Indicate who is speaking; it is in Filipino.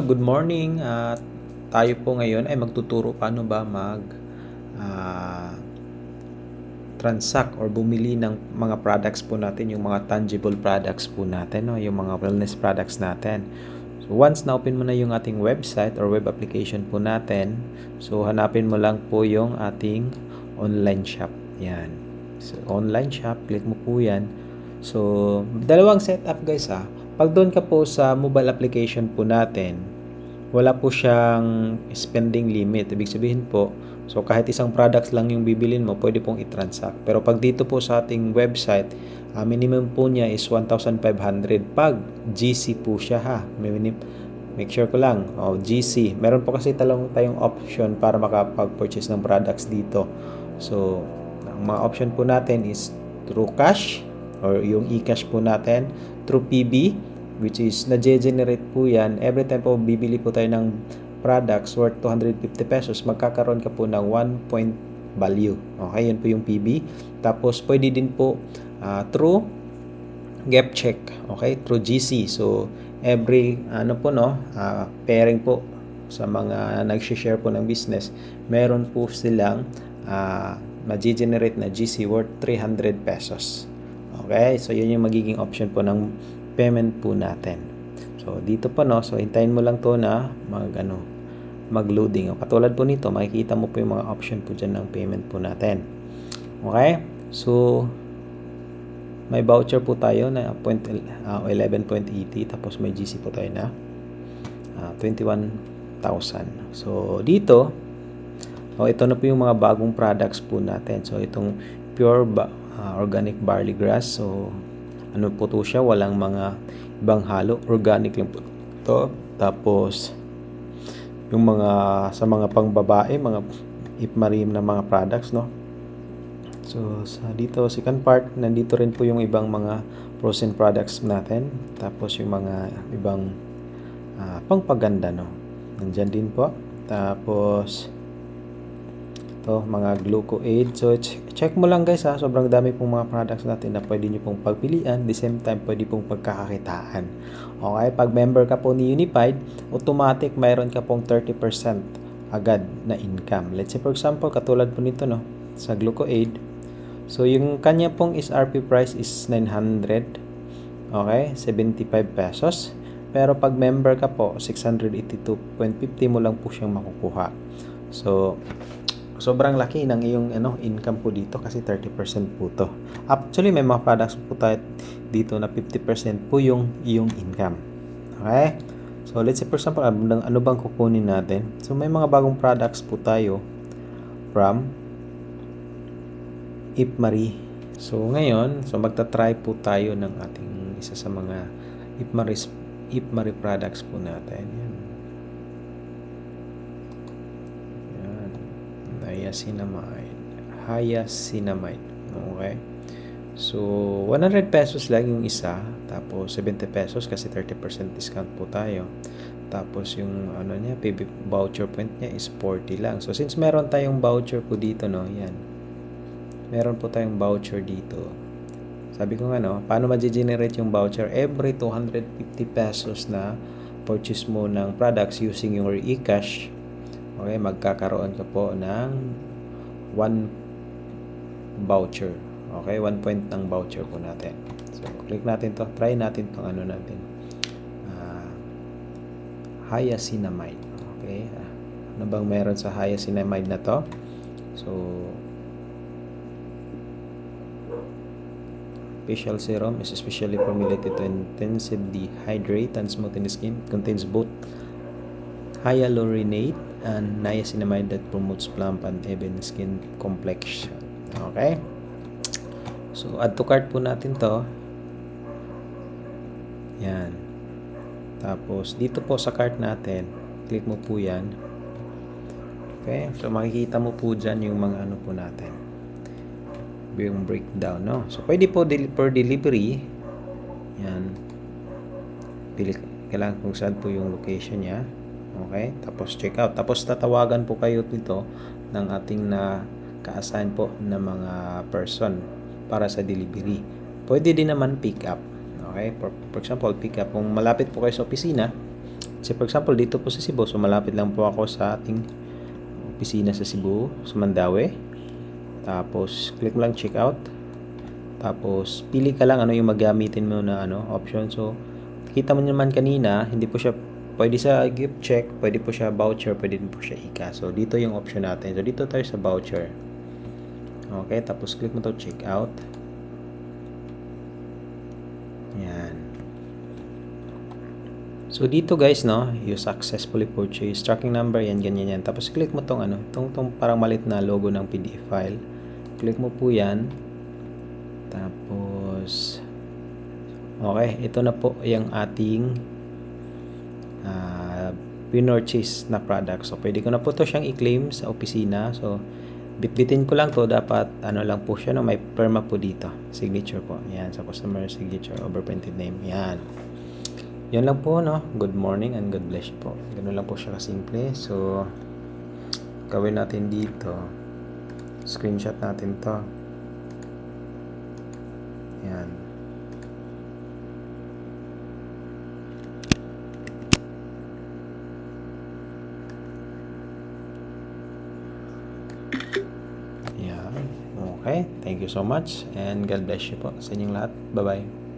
Speaker 1: Good morning at tayo po ngayon ay magtuturo paano ba ah, transact or bumili ng mga products po natin, yung mga tangible products po natin, no? Yung mga wellness products natin. So once na open mo na yung ating website or web application po natin, so hanapin mo lang po yung ating online shop. Yan. So online shop, click mo po yan. So dalawang setup guys ha. Pag doon ka po sa mobile application po natin, wala po siyang spending limit. Ibig sabihin po, so kahit isang products lang yung bibilin mo, pwede pong i-transact. Pero pag dito po sa ating website, minimum po niya is 1,500 pag GC po siya ha. Make sure ko lang, GC. Meron po kasi tayong option para makapag-purchase ng products dito. So, ang mga option po natin is through cash or yung e-cash po natin, through PB, which is na-generate po yan. Every time po bibili po tayo ng products worth 250 pesos, magkakaroon ka po ng 1 point value. Okay, yun po yung PB. Tapos, pwede din po through GetCheck. Okay, through GC. So, every, pairing po sa mga nag-share po ng business, meron po silang ma-generate na GC worth 300 pesos. Okay, so yun yung magiging option po ng payment po natin. So dito po so hintayin mo lang to na mag-loading. Katulad po nito, makikita mo po yung mga option po dyan ng payment po natin. Okay, so may voucher po tayo na 11.80, tapos may GC po tayo na 21,000. So dito, ito na po yung mga bagong products po natin. So itong pure organic barley grass. So ano po to siya, walang mga ibang halo, organic lang po to. Tapos yung mga sa mga pangbabae, mga ipmarim na mga products, no. So sa dito second part, nandito rin po yung ibang mga frozen products natin. Tapos yung mga ibang pangpaganda, no, nandyan din po. Tapos to mga Gluco-Aid. So check mo lang guys ha, sobrang dami pong mga products natin na pwede nyo pong pagpilian, the same time pwede pong pagkakakitaan. Okay, pag member ka po ni Unified, automatic mayroon ka pong 30% agad na income. Let's say for example, katulad po nito, no, sa Gluco-Aid. So yung kanya pong SRP price is 900. Okay, 75 pesos. Pero pag member ka po, 682.50 mo lang po siyang makukuha. So sobrang laki ng iyong income po dito kasi 30% po to. Actually, may mga products po tayo dito na 50% po yung iyong income. Okay? So, let's say for example, ano bang kukunin natin? So, may mga bagong products po tayo from Ipmarie. So, ngayon, magta-try po tayo ng ating isa sa mga Ipmarie products po natin. Yan. Niacinamide. Okay. So, 100 pesos lang yung isa. Tapos, 70 pesos kasi 30% discount po tayo. Tapos, yung PB voucher point niya is 40 lang. So, since meron tayong voucher po dito, no, yan. Meron po tayong voucher dito. Sabi ko nga, no, paano ma-generate yung voucher? Every 250 pesos na purchase mo ng products using your e-cash, okay, magkakaroon ka po ng 1 voucher. Okay, 1 point ng voucher po natin. So, click natin to. Try natin itong natin. Niacinamide. Okay. Ano bang meron sa niacinamide na to? So, facial serum is especially formulated to intensively hydrate and smoothen the skin. Contains both hyaluronate and niacinamide that promotes plump and even skin complexion. Okay? So, add to cart po natin to. Yan. Tapos, dito po sa cart natin, click mo po yan. Okay? So, makikita mo po dyan yung mga po natin. Yung breakdown, no? So, pwede po per delivery. Yan. Pili, kailangan kung saan po yung location niya. Okay? Tapos check out. Tapos tatawagan po kayo dito ng ating ka-assign po na mga person para sa delivery. Pwede din naman pick up. Okay? For example, pick up. Kung malapit po kayo sa opisina, So, for example, dito po sa Cebu, so malapit lang po ako sa ating opisina sa Cebu, sa Mandaue. Tapos, click mo lang check out. Tapos, pili ka lang ano yung magamitin mo na option. So, kita mo naman kanina, hindi po siya pwede sa gift check, pwede po siya voucher, pwede din po siya ika. So, dito yung option natin. So, dito tayo sa voucher. Okay, tapos click mo to check out. Yan. So, dito guys, no, you successfully purchased. Tracking number, yan, ganyan yan. Tapos, click mo tong tong parang malit na logo ng PDF file. Click mo po yan. Tapos, okay, ito na po yung ating pinurchase na product. So, pwede ko na po to siyang i-claim sa opisina. So, bitbitin ko lang to. Dapat, lang po siya, no? May perma po dito. Signature po. Yan, sa customer signature, overprinted name. Yan. Yan lang po, no? Good morning and God bless you po. Ganun lang po siya kasimple. So, gawin natin dito. Screenshot natin to. Yan. Yan. Okay. Thank you so much and God bless you po sa inyong lahat. Bye-bye.